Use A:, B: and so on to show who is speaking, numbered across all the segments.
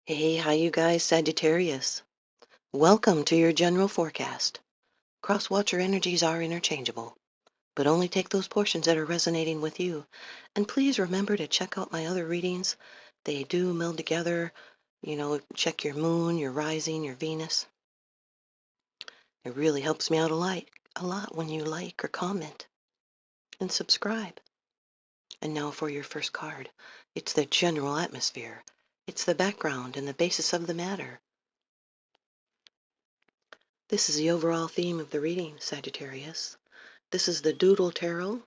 A: Hey, how you guys, Sagittarius? Welcome to your general forecast. Cross-watcher energies are interchangeable, but only take those portions that are resonating with you. And please remember to check out my other readings. They do meld together. Check your moon, your rising, your Venus. It really helps me out a lot when you like or comment and subscribe. And now for your first card. It's the general atmosphere. It's the background and the basis of the matter. This is the overall theme of the reading, Sagittarius. This is the Doodle Tarot.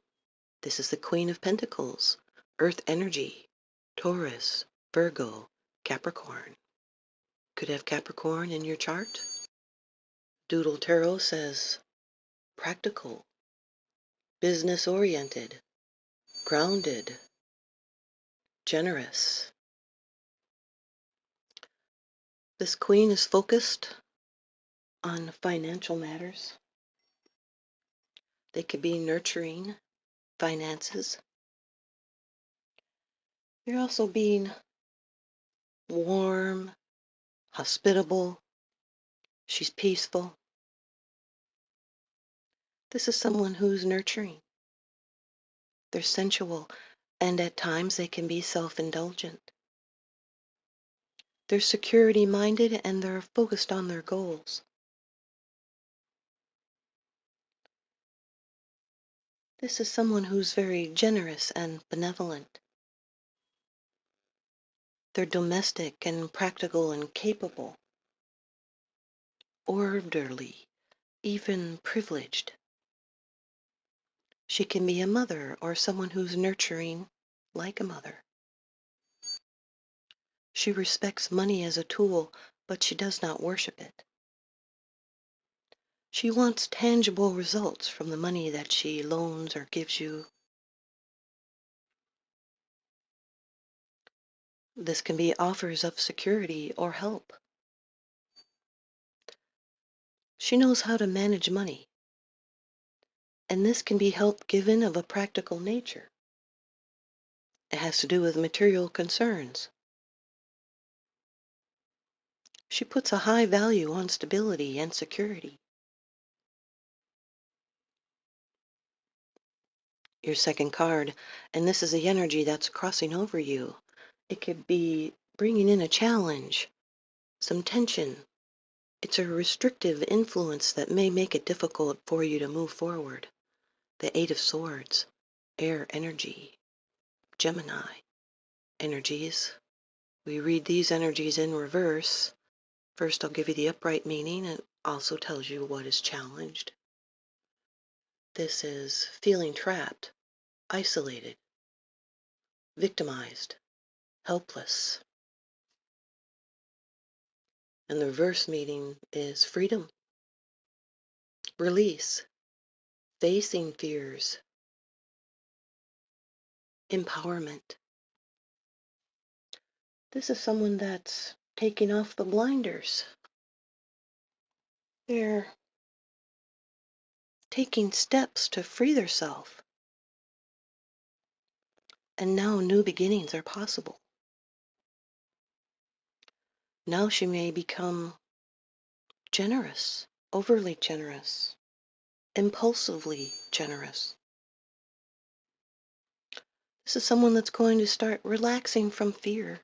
A: This is the Queen of Pentacles, Earth Energy, Taurus, Virgo, Capricorn. Could have Capricorn in your chart. Doodle Tarot says practical, business-oriented, grounded, generous. This Queen is focused on financial matters. They could be nurturing finances. They're also being warm, hospitable. She's peaceful. This is someone who's nurturing. They're sensual, and at times they can be self-indulgent. They're security-minded, and they're focused on their goals. This is someone who's very generous and benevolent. They're domestic and practical and capable, orderly, even privileged. She can be a mother or someone who's nurturing like a mother. She respects money as a tool, but she does not worship it. She wants tangible results from the money that she loans or gives you. This can be offers of security or help. She knows how to manage money, and this can be help given of a practical nature. It has to do with material concerns. She puts a high value on stability and security. Your second card, and this is the energy that's crossing over you. It could be bringing in a challenge, some tension. It's a restrictive influence that may make it difficult for you to move forward. The Eight of Swords, air energy, Gemini energies. We read these energies in reverse. First, I'll give you the upright meaning. It also tells you what is challenged. This is feeling trapped, isolated, victimized, helpless. And the reverse meaning is freedom, release, facing fears, empowerment. This is someone that's taking off the blinders. They're taking steps to free themselves. And now new beginnings are possible. Now she may become generous, overly generous, impulsively generous. This is someone that's going to start relaxing from fear.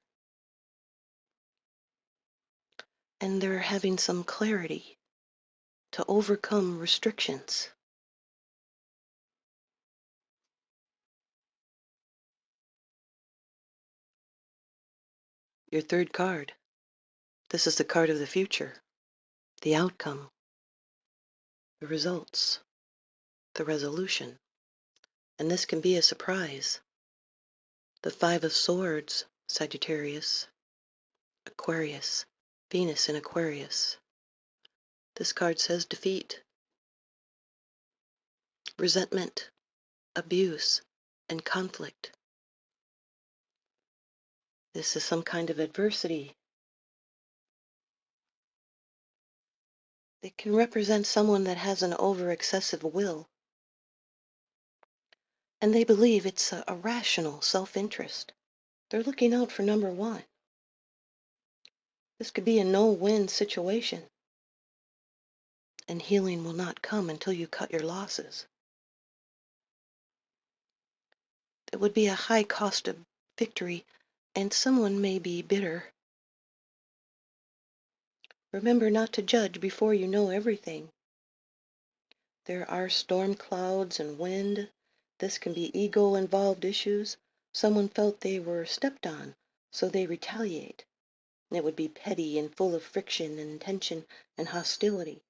A: And they're having some clarity to overcome restrictions. Your third card. This is the card of the future, the outcome, the results, the resolution. And this can be a surprise. The Five of Swords, Sagittarius, Aquarius, Venus in Aquarius. This card says defeat, resentment, abuse, and conflict. This is some kind of adversity. It can represent someone that has an over-excessive will, and they believe it's a rational self-interest. They're looking out for number one. This could be a no-win situation, and healing will not come until you cut your losses. It would be a high cost of victory, and someone may be bitter. Remember not to judge before you know everything. There are storm clouds and wind. This can be ego-involved issues. Someone felt they were stepped on, so they retaliate. It would be petty and full of friction and tension and hostility.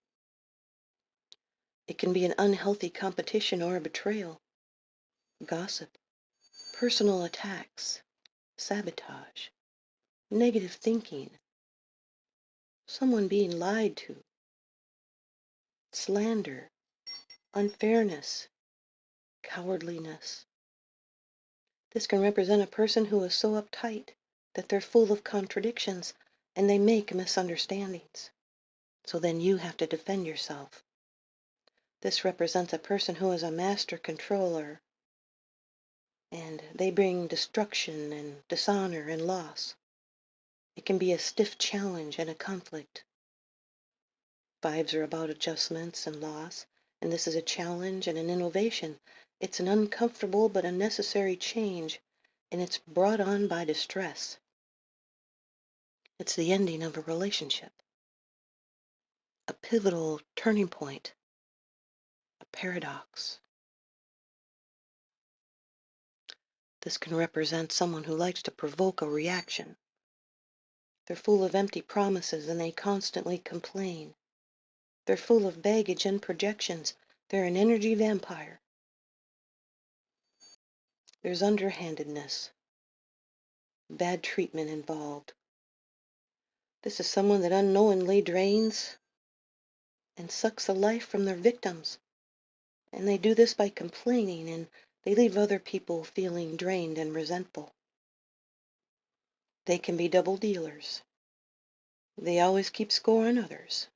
A: It can be an unhealthy competition or a betrayal, gossip, personal attacks, sabotage, negative thinking, someone being lied to, slander, unfairness, cowardliness. This can represent a person who is so uptight that they're full of contradictions and they make misunderstandings. So then you have to defend yourself. This represents a person who is a master controller, and they bring destruction and dishonor and loss. It can be a stiff challenge and a conflict. Vibes are about adjustments and loss, and this is a challenge and an innovation. It's an uncomfortable but a necessary change, and it's brought on by distress. It's the ending of a relationship, a pivotal turning point, a paradox. This can represent someone who likes to provoke a reaction. They're full of empty promises and they constantly complain. They're full of baggage and projections. They're an energy vampire. There's underhandedness, bad treatment involved. This is someone that unknowingly drains and sucks the life from their victims. And they do this by complaining, and they leave other people feeling drained and resentful. They can be double dealers. They always keep score on others.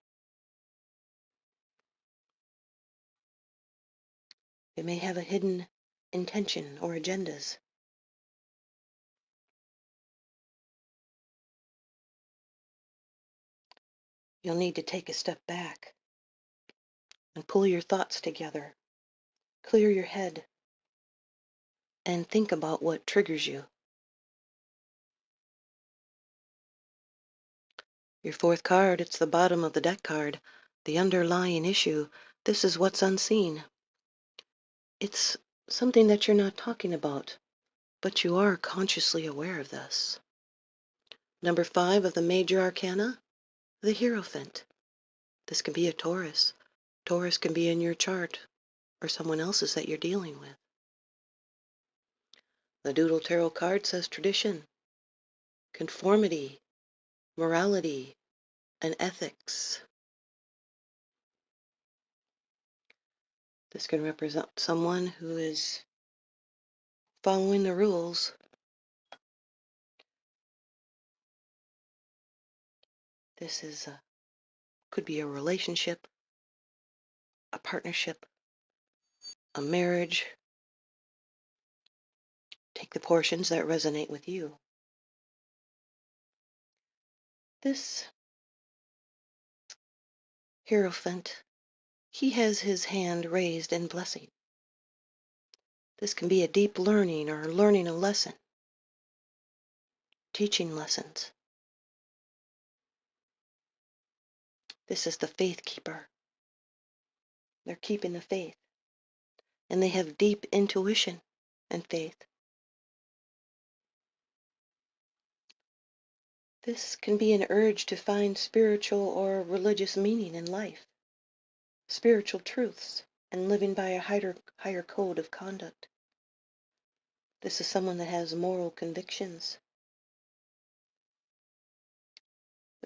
A: They may have a hidden intention or agendas. You'll need to take a step back and pull your thoughts together, clear your head, and think about what triggers you. Your fourth card, it's the bottom of the deck card, the underlying issue. This is what's unseen. It's something that you're not talking about, but you are consciously aware of this. Number 5 of the major arcana, the Hierophant. This can be a Taurus. Taurus can be in your chart or someone else's that you're dealing with. The Doodle Tarot card says tradition, conformity, morality, and ethics. This can represent someone who is following the rules. This is could be a relationship, a partnership, a marriage. Take the portions that resonate with you. This Hierophant, he has his hand raised in blessing. This can be a deep learning or learning a lesson, teaching lessons. This is the faith keeper. They're keeping the faith, and they have deep intuition and faith. This can be an urge to find spiritual or religious meaning in life, spiritual truths, and living by a higher code of conduct. This is someone that has moral convictions.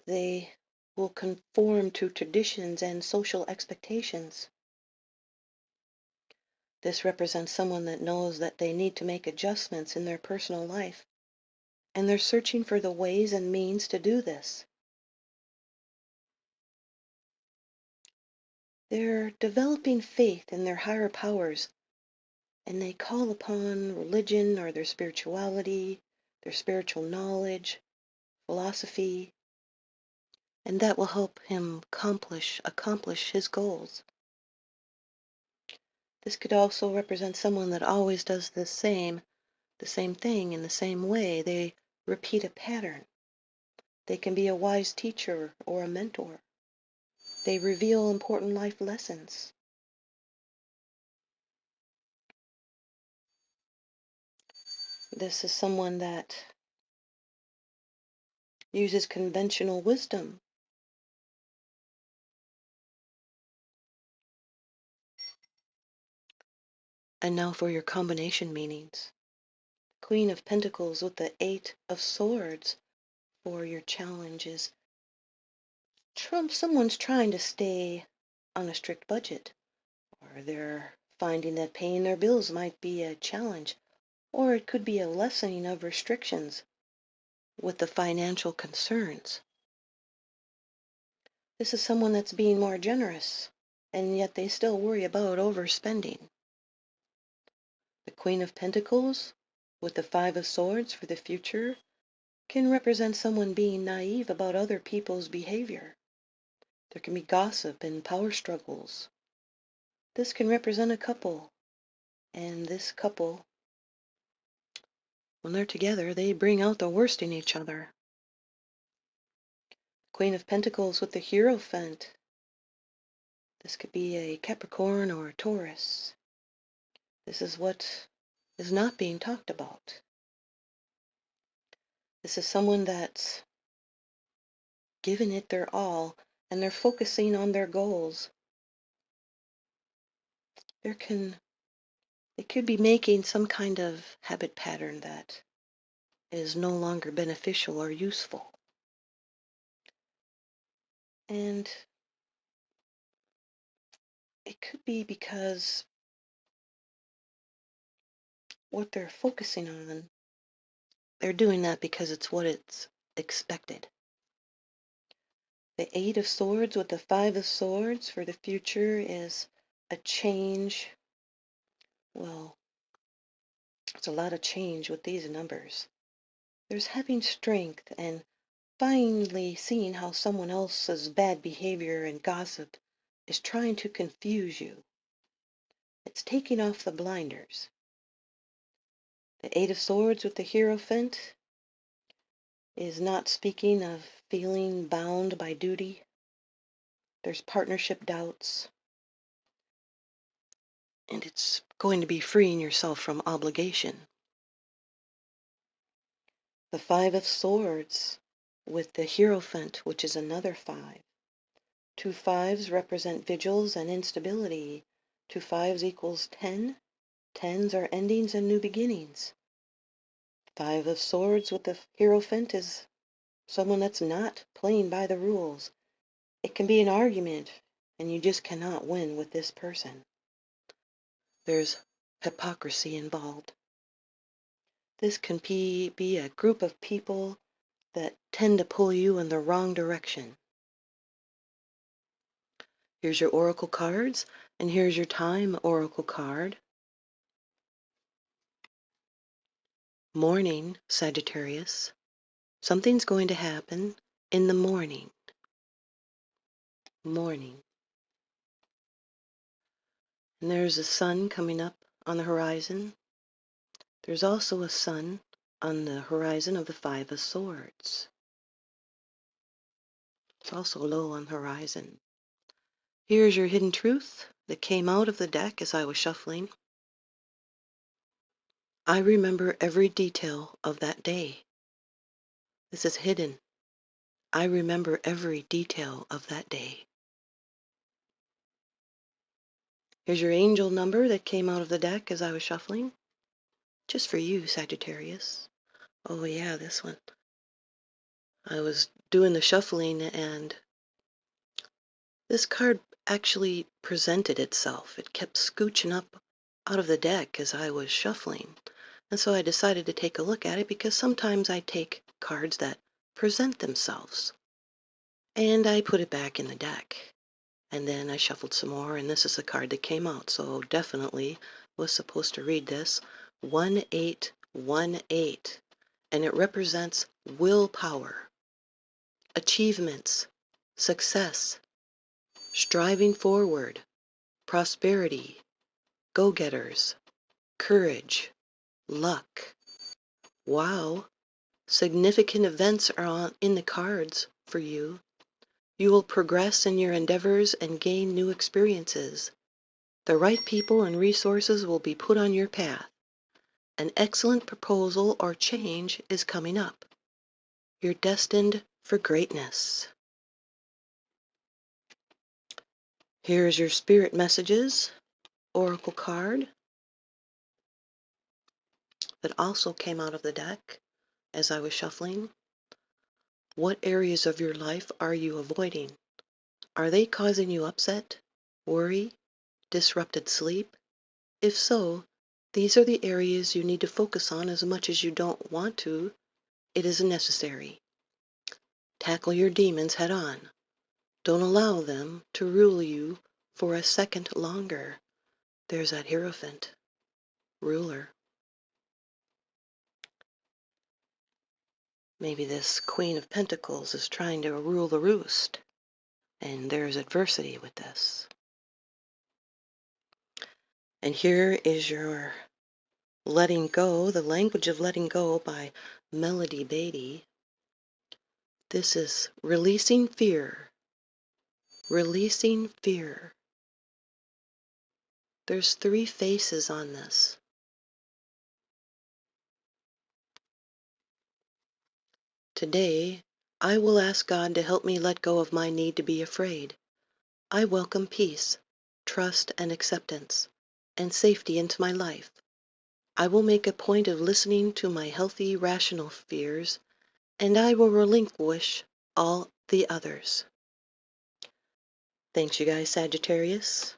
A: They will conform to traditions and social expectations. This represents someone that knows that they need to make adjustments in their personal life, and they're searching for the ways and means to do this. They're developing faith in their higher powers, and they call upon religion or their spirituality, their spiritual knowledge, philosophy, and that will help him accomplish his goals. This could also represent someone that always does the same thing in the same way. They repeat a pattern. They can be a wise teacher or a mentor. They reveal important life lessons. This is someone that uses conventional wisdom. And now for your combination meanings. Queen of Pentacles with the Eight of Swords for your challenges. Someone's trying to stay on a strict budget, or they're finding that paying their bills might be a challenge, or it could be a lessening of restrictions with the financial concerns. This is someone that's being more generous, and yet they still worry about overspending. The Queen of Pentacles with the Five of Swords for the future can represent someone being naive about other people's behavior. There can be gossip and power struggles. This can represent a couple, and this couple, when they're together, they bring out the worst in each other. Queen of Pentacles with the Hierophant. This could be a Capricorn or a Taurus. This is what is not being talked about. This is someone that's given it their all, and they're focusing on their goals. They could be making some kind of habit pattern that is no longer beneficial or useful. And it could be because what they're focusing on, they're doing that because it's what it's expected. The Eight of Swords with the Five of Swords for the future is a change. Well, it's a lot of change with these numbers. There's having strength and finally seeing how someone else's bad behavior and gossip is trying to confuse you. It's taking off the blinders. The Eight of Swords with the Hierophant is not speaking of feeling bound by duty. There's partnership doubts. And it's going to be freeing yourself from obligation. The Five of Swords with the Hierophant, which is another five. Two fives represent vigils and instability. Two fives equals 10. Tens are endings and new beginnings. Five of Swords with the Hierophant is someone that's not playing by the rules. It can be an argument, and you just cannot win with this person. There's hypocrisy involved. This can be a group of people that tend to pull you in the wrong direction. Here's your oracle cards, and here's your time oracle card. Morning, Sagittarius. Something's going to happen in the morning. Morning. And there's a sun coming up on the horizon. There's also a sun on the horizon of the Five of Swords. It's also low on the horizon. Here's your hidden truth that came out of the deck as I was shuffling. I remember every detail of that day. This is hidden. I remember every detail of that day. Here's your angel number that came out of the deck as I was shuffling. Just for you, Sagittarius. Oh yeah, this one. I was doing the shuffling and this card actually presented itself. It kept scooching up out of the deck as I was shuffling. And so I decided to take a look at it because sometimes I take cards that present themselves. And I put it back in the deck. And then I shuffled some more, and this is the card that came out. So definitely was supposed to read this. 1818. And it represents willpower, achievements, success, striving forward, prosperity, go-getters, courage, luck. Wow, significant events are in the cards for you. You will progress in your endeavors and gain new experiences. The right people and resources will be put on your path. An excellent proposal or change is coming up. You're destined for greatness. Here's your spirit messages oracle card that also came out of the deck as I was shuffling. What areas of your life are you avoiding? Are they causing you upset, worry, disrupted sleep? If so, these are the areas you need to focus on. As much as you don't want to, it is necessary. Tackle your demons head on. Don't allow them to rule you for a second longer. There's that Hierophant, ruler. Maybe this Queen of Pentacles is trying to rule the roost, and there's adversity with this. And here is your Letting Go, The Language of Letting Go by Melody Beatty. This is releasing fear. Releasing fear. There's 3 faces on this. Today, I will ask God to help me let go of my need to be afraid. I welcome peace, trust, and acceptance, and safety into my life. I will make a point of listening to my healthy, rational fears, and I will relinquish all the others. Thanks, you guys, Sagittarius.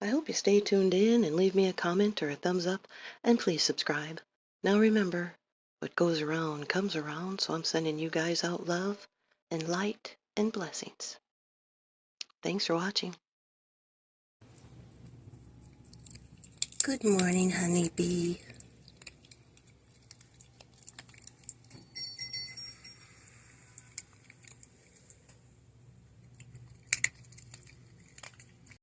A: I hope you stay tuned in and leave me a comment or a thumbs up, and please subscribe. Now remember, what goes around comes around, so I'm sending you guys out love and light and blessings. Thanks for watching. Good morning, honeybee.